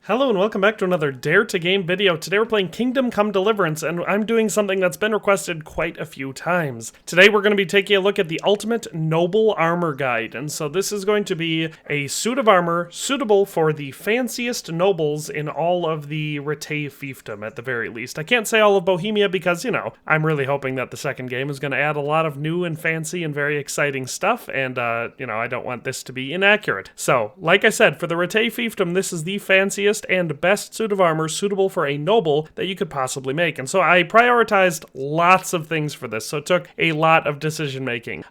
Hello and welcome back to another Dare to Game video. Today we're playing Kingdom Come Deliverance, and I'm doing something that's been requested quite a few times. Today we're going to be taking a look at the Ultimate Noble Armor Guide, and so this is going to be a suit of armor suitable for the fanciest nobles in all of the Rattay fiefdom, at the very least. I can't say all of Bohemia because, I'm really hoping that the second game is going to add a lot of new and fancy and very exciting stuff, and, I don't want this to be inaccurate. So, like I said, for the Rattay fiefdom, this is the fanciest and best suit of armor suitable for a noble that you could possibly make. And so I prioritized lots of things for this, so it took a lot of decision making.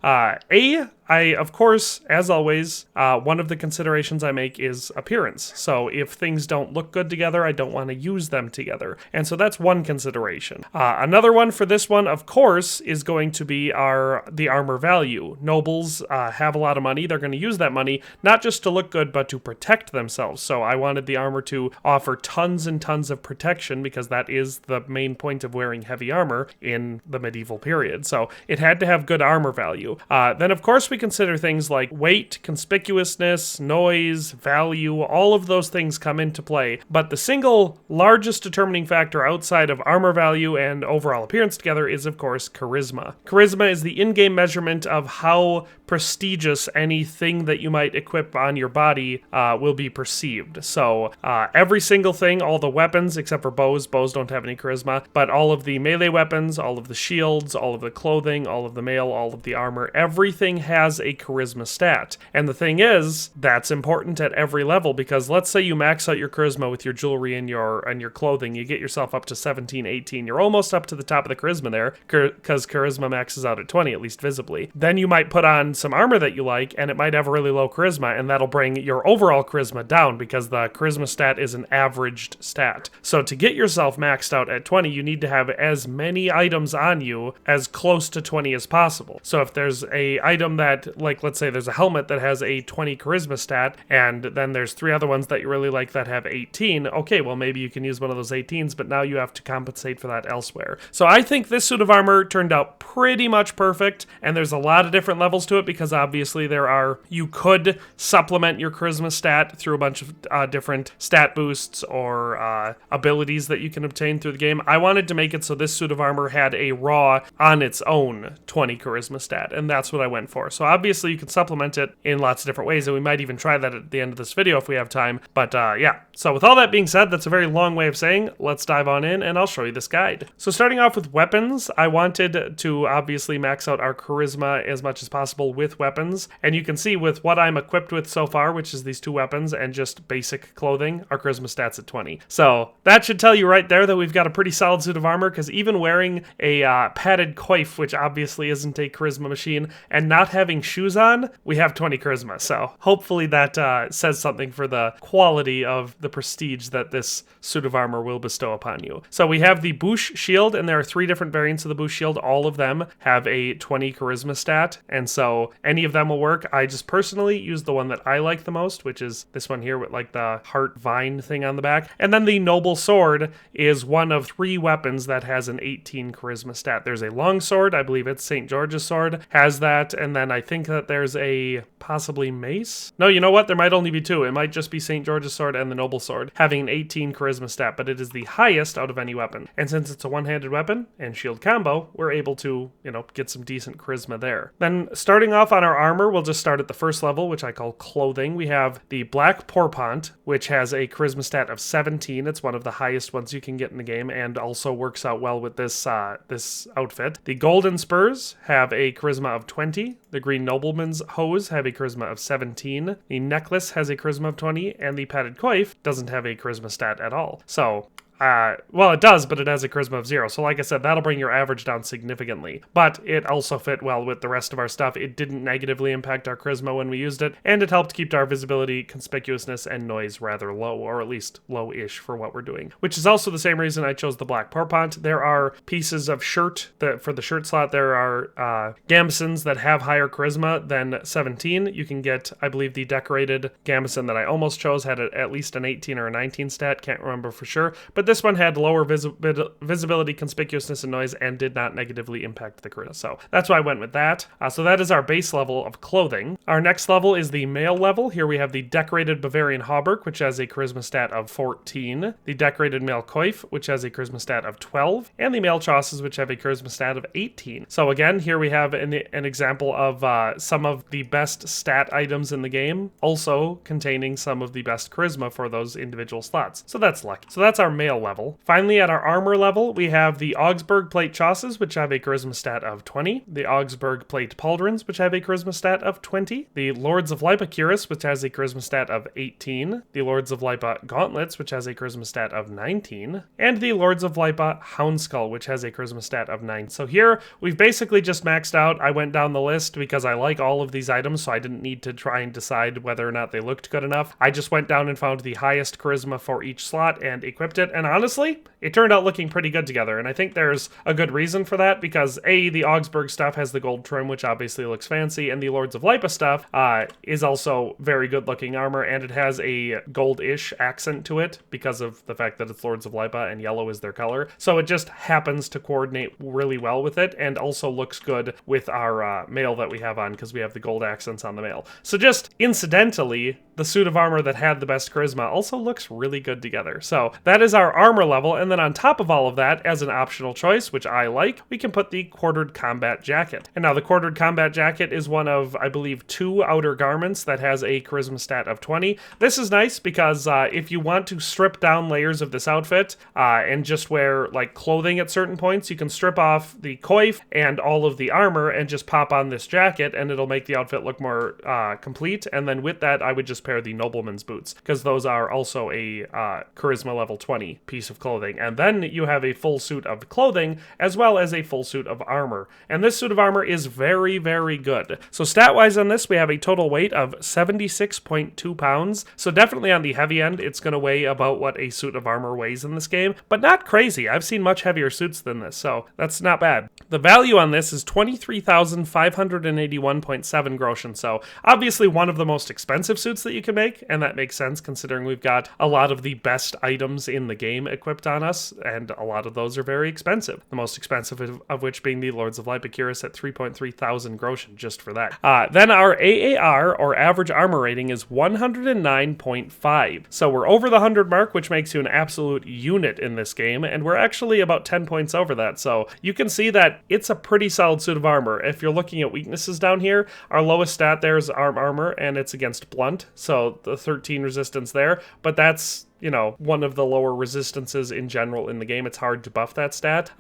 I, of course, as always, one of the considerations I make is appearance. So if things don't look good together, I don't want to use them together. And so that's one consideration. Another one for this one, of course, is going to be the armor value. Nobles have a lot of money. They're going to use that money not just to look good, but to protect themselves. So I wanted the armor to offer tons and tons of protection because that is the main point of wearing heavy armor in the medieval period. So it had to have good armor value. Then, of course, we consider things like weight, conspicuousness, noise, value, all of those things come into play. But the single largest determining factor outside of armor value and overall appearance together is, of course, charisma. Charisma is the in-game measurement of how prestigious anything that you might equip on your body will be perceived. So every single thing, all the weapons, except for bows don't have any charisma, but all of the melee weapons, all of the shields, all of the clothing, all of the mail, all of the armor, everything has a charisma stat. And the thing is, that's important at every level, because let's say you max out your charisma with your jewelry and your clothing, you get yourself up to 17, 18, you're almost up to the top of the charisma there, because charisma maxes out at 20, at least visibly. Then you might put on some armor that you like, and it might have a really low charisma, and that'll bring your overall charisma down, because the charisma stat is an averaged stat. So to get yourself maxed out at 20, you need to have as many items on you as close to 20 as possible. So if there's a item that, like, let's say there's a helmet that has a 20 charisma stat, and then there's 3 other ones that you really like that have 18, okay, well, maybe you can use one of those 18s, but now you have to compensate for that elsewhere. So I think this suit of armor turned out pretty much perfect, and there's a lot of different levels to it, because obviously you could supplement your charisma stat through a bunch of different stat boosts or abilities that you can obtain through the game. I wanted to make it so this suit of armor had a raw, on its own, 20 charisma stat, and that's what I went for. So obviously you can supplement it in lots of different ways, and we might even try that at the end of this video if we have time. But yeah, so with all that being said, that's a very long way of saying, let's dive on in and I'll show you this guide. So starting off with weapons, I wanted to obviously max out our charisma as much as possible with weapons, and you can see with what I'm equipped with so far, which is these 2 weapons and just basic clothing, our charisma stat's at 20. So that should tell you right there that we've got a pretty solid suit of armor, because even wearing a padded coif, which obviously isn't a charisma machine, and not having shoes on, we have 20 charisma. So hopefully that says something for the quality of the prestige that this suit of armor will bestow upon you. So we have the Bouche shield, and there are 3 different variants of the Bouche shield. All of them have a 20 charisma stat, and so any of them will work. I just personally use the one that I like the most, which is this one here with like the heart vine thing on the back. And then the Noble Sword is one of 3 weapons that has an 18 charisma stat. There's a long sword, I believe it's St. George's sword, has that, and then I think that there's a possibly mace? No, you know what? There might only be 2. It might just be St. George's sword and the Noble Sword, having an 18 charisma stat, but it is the highest out of any weapon. And since it's a one-handed weapon and shield combo, we're able to, get some decent charisma there. Then starting off on our armor, we'll just start at the first level, which I call clothing. We have the Black Pourpont, which has a charisma stat of 17. It's one of the highest ones you can get in the game, and also works out well with this outfit. The Golden Spurs have a charisma of 20. The Green Nobleman's Hose have a charisma of 17. The Necklace has a charisma of 20, and the Padded Coif doesn't have a charisma stat at all. So well, it does, but it has a charisma of 0. So like I said, that'll bring your average down significantly. But it also fit well with the rest of our stuff. It didn't negatively impact our charisma when we used it, and it helped keep our visibility, conspicuousness, and noise rather low, or at least low-ish for what we're doing. Which is also the same reason I chose the Black Pourpont. There are pieces of shirt that for the shirt slot, there are gambesons that have higher charisma than 17. You can get, I believe, the decorated gambeson that I almost chose had at least an 18 or a 19 stat, can't remember for sure. But this one had lower visibility, conspicuousness, and noise, and did not negatively impact the charisma. So that's why I went with that. So that is our base level of clothing. Our next level is the male level. Here we have the decorated Bavarian hauberk, which has a charisma stat of 14, the decorated male coif, which has a charisma stat of 12, and the male chausses, which have a charisma stat of 18. So again, here we have an example of some of the best stat items in the game, also containing some of the best charisma for those individual slots. So that's lucky. So that's our male level. Finally, at our armor level, we have the Augsburg plate chausses, which have a charisma stat of 20, the Augsburg plate pauldrons, which have a charisma stat of 20, the Lords of Lipa cuirass, which has a charisma stat of 18, the Lords of Lipa gauntlets, which has a charisma stat of 19, and the Lords of Lipa houndskull, which has a charisma stat of 9. So here, we've basically just maxed out. I went down the list because I like all of these items, so I didn't need to try and decide whether or not they looked good enough. I just went down and found the highest charisma for each slot and equipped it, and honestly, it turned out looking pretty good together, and I think there's a good reason for that, because A, the Augsburg stuff has the gold trim, which obviously looks fancy, and the Lords of Lipa stuff is also very good looking armor, and it has a gold-ish accent to it because of the fact that it's Lords of Lipa and yellow is their color. So it just happens to coordinate really well with it, and also looks good with our mail that we have on, because we have the gold accents on the mail. So just incidentally, the suit of armor that had the best charisma also looks really good together. So that is our armor level, and then on top of all of that, as an optional choice, which I like, we can put the quartered combat jacket. And now the quartered combat jacket is one of, I believe, 2 outer garments that has a charisma stat of 20. This is nice because if you want to strip down layers of this outfit and just wear like clothing at certain points, you can strip off the coif and all of the armor and just pop on this jacket, and it'll make the outfit look more complete. And then with that, I would just pair the nobleman's boots, because those are also a charisma level 20 piece of clothing. And then you have a full suit of clothing as well as a full suit of armor. And this suit of armor is very, very good. So stat-wise on this, we have a total weight of 76.2 pounds. So definitely on the heavy end, it's going to weigh about what a suit of armor weighs in this game, but not crazy. I've seen much heavier suits than this, so that's not bad. The value on this is 23,581.7 groschen. So obviously one of the most expensive suits that you can make, and that makes sense considering we've got a lot of the best items in the game equipped on us, and a lot of those are very expensive. The most expensive of which being the Lords of Lipa cuirass at 3.3 thousand groschen just for that. Then our AAR, or average armor rating, is 109.5. So we're over the 100 mark, which makes you an absolute unit in this game, and we're actually about 10 points over that. So you can see that it's a pretty solid suit of armor. If you're looking at weaknesses down here, our lowest stat there is arm armor, and it's against blunt, so the 13 resistance there, but that's, you know, one of the lower resistances in general in the game. It's hard to buff that stat.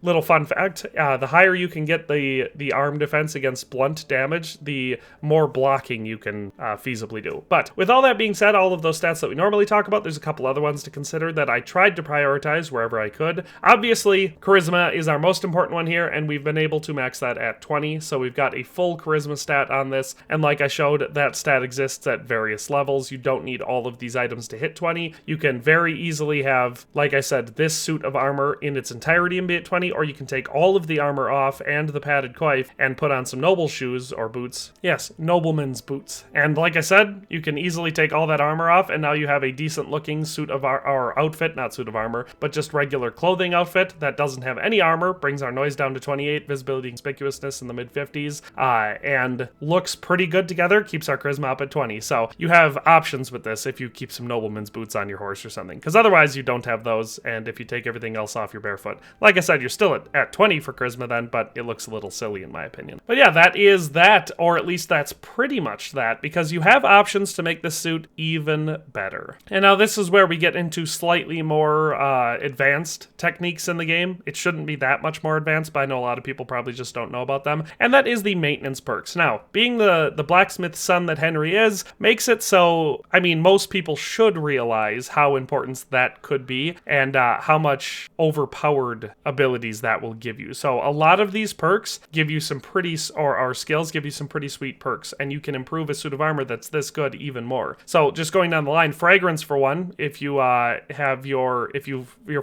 Little fun fact, the higher you can get the arm defense against blunt damage, the more blocking you can feasibly do. But with all that being said, all of those stats that we normally talk about, there's a couple other ones to consider that I tried to prioritize wherever I could. Obviously, charisma is our most important one here, and we've been able to max that at 20, so we've got a full charisma stat on this, and like I showed, that stat exists at various levels. You don't need all of these items to hit 20. You can very easily have, like I said, this suit of armor in its entirety and be at 20, or you can take all of the armor off and the padded coif and put on some noble shoes or boots. Yes, nobleman's boots. And like I said, you can easily take all that armor off, and now you have a decent looking suit of our outfit, not suit of armor, but just regular clothing outfit that doesn't have any armor, brings our noise down to 28, visibility and conspicuousness in the mid 50s, and looks pretty good together, keeps our charisma up at 20. So you have options with this if you keep some nobleman's boots on your horse or something, because otherwise you don't have those, and if you take everything else off, you're barefoot. Like I said, you're still at 20 for charisma then, but it looks a little silly in my opinion. But yeah, that is that, or at least that's pretty much that, because you have options to make this suit even better. And now this is where we get into slightly more advanced techniques in the game. It shouldn't be that much more advanced, but I know a lot of people probably just don't know about them, and that is the maintenance perks. Now, being the blacksmith's son that Henry is, makes it so, I mean, most people should realize how important that could be, and how much overpowered abilities that will give you. So a lot of these perks give you some pretty, or skills give you some pretty sweet perks, and you can improve a suit of armor that's this good even more. So just going down the line, fragrance for one, if you you're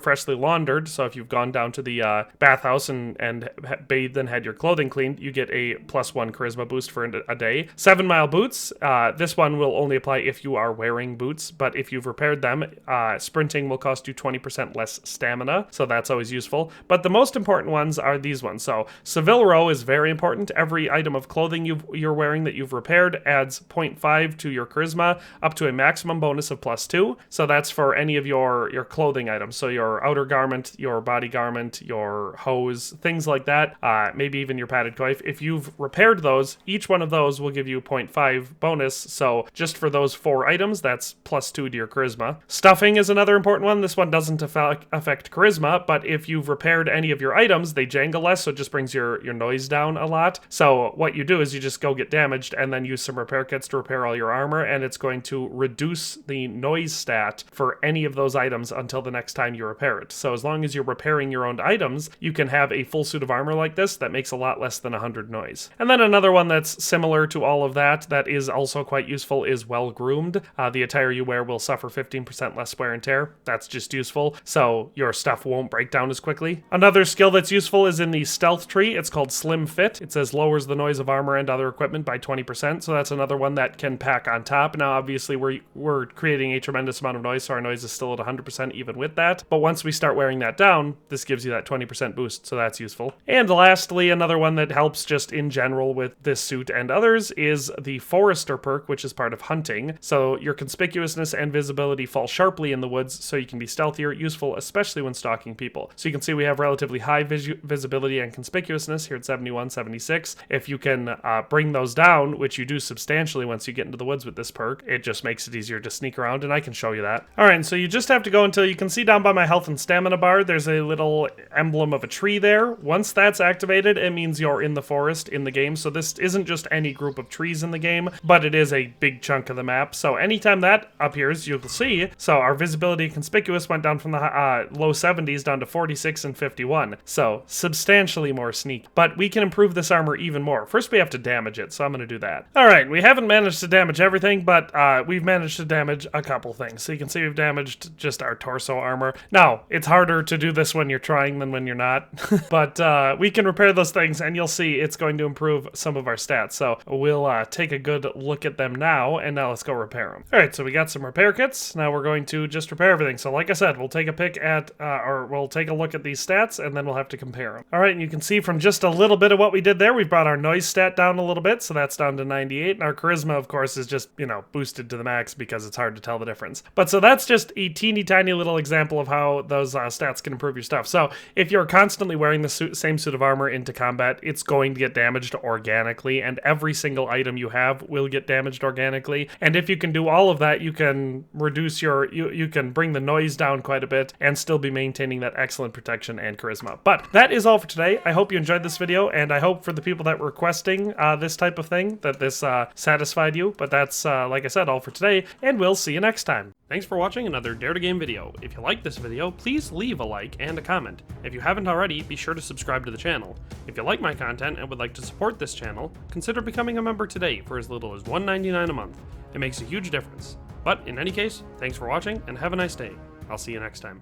freshly laundered, so if you've gone down to the bathhouse and bathed and had your clothing cleaned, you get a +1 charisma boost for a day. 7 Mile boots, this one will only apply if you are wearing boots, but if you've repaired repaired them, sprinting will cost you 20% less stamina, so that's always useful. But the most important ones are these ones. So Seville Row is very important. Every item of clothing you're wearing that you've repaired adds 0.5 to your charisma, up to a maximum bonus of +2. So that's for any of your clothing items. So your outer garment, your body garment, your hose, things like that, maybe even your padded coif. If you've repaired those, each one of those will give you 0.5 bonus. So just for those 4 items, that's +2 to your charisma. Stuffing is another important one. This one doesn't affect charisma, but if you've repaired any of your items, they jangle less, so it just brings your noise down a lot. So what you do is you just go get damaged and then use some repair kits to repair all your armor, and it's going to reduce the noise stat for any of those items until the next time you repair it. So as long as you're repairing your own items, you can have a full suit of armor like this that makes a lot less than 100 noise. And then another one that's similar to all of that is also quite useful is well groomed. The attire you wear will suffer 15% less wear and tear. That's just useful, so your stuff won't break down as quickly. Another skill that's useful is in the stealth tree. It's called Slim Fit. It says lowers the noise of armor and other equipment by 20%, so that's another one that can pack on top. Now obviously we're creating a tremendous amount of noise, so our noise is still at 100% even with that, but once we start wearing that down, this gives you that 20% boost, so that's useful. And lastly, another one that helps just in general with this suit and others is the Forester perk, which is part of hunting. So your conspicuousness and visibility fall sharply in the woods, so you can be stealthier, useful especially when stalking people. So you can see we have relatively high visibility and conspicuousness here at 71, 76. If you can bring those down, which you do substantially once you get into the woods with this perk, it just makes it easier to sneak around, and I can show you that. Alright, and so you just have to go until you can see down by my health and stamina bar, there's a little emblem of a tree there. Once that's activated, it means you're in the forest in the game. So this isn't just any group of trees in the game, but it is a big chunk of the map. So anytime that appears, you'll see, so our visibility conspicuous went down from the low 70s down to 46 and 51. So substantially more sneak, but we can improve this armor even more. First we have to damage it, so I'm going to do that. Alright, we haven't managed to damage everything, but we've managed to damage a couple things. So you can see we've damaged just our torso armor. Now, it's harder to do this when you're trying than when you're not, but we can repair those things, and you'll see it's going to improve some of our stats. So we'll take a good look at them now, and now let's go repair them. Alright, so we got some repair kits. Now we're going to just repair everything. So like I said, we'll take a pick at, or we'll take a look at these stats, and then we'll have to compare them. Alright, and you can see from just a little bit of what we did there, we've brought our noise stat down a little bit, so that's down to 98, and our charisma, of course, is just, you know, boosted to the max because it's hard to tell the difference. But so that's just a teeny tiny little example of how those stats can improve your stuff. So if you're constantly wearing the same suit of armor into combat, it's going to get damaged organically, and every single item you have will get damaged organically. And if you can do all of that, you can reduce you can bring the noise down quite a bit and still be maintaining that excellent protection and charisma. But that is all for today. I hope you enjoyed this video, and I hope for the people that were requesting this type of thing that this satisfied you. But that's, like I said, all for today, and we'll see you next time. Thanks for watching another Dare to Game video. If you liked this video, please leave a like and a comment. If you haven't already, be sure to subscribe to the channel. If you like my content and would like to support this channel, consider becoming a member today for as little as $1.99 a month. It makes a huge difference. But in any case, thanks for watching and have a nice day. I'll see you next time.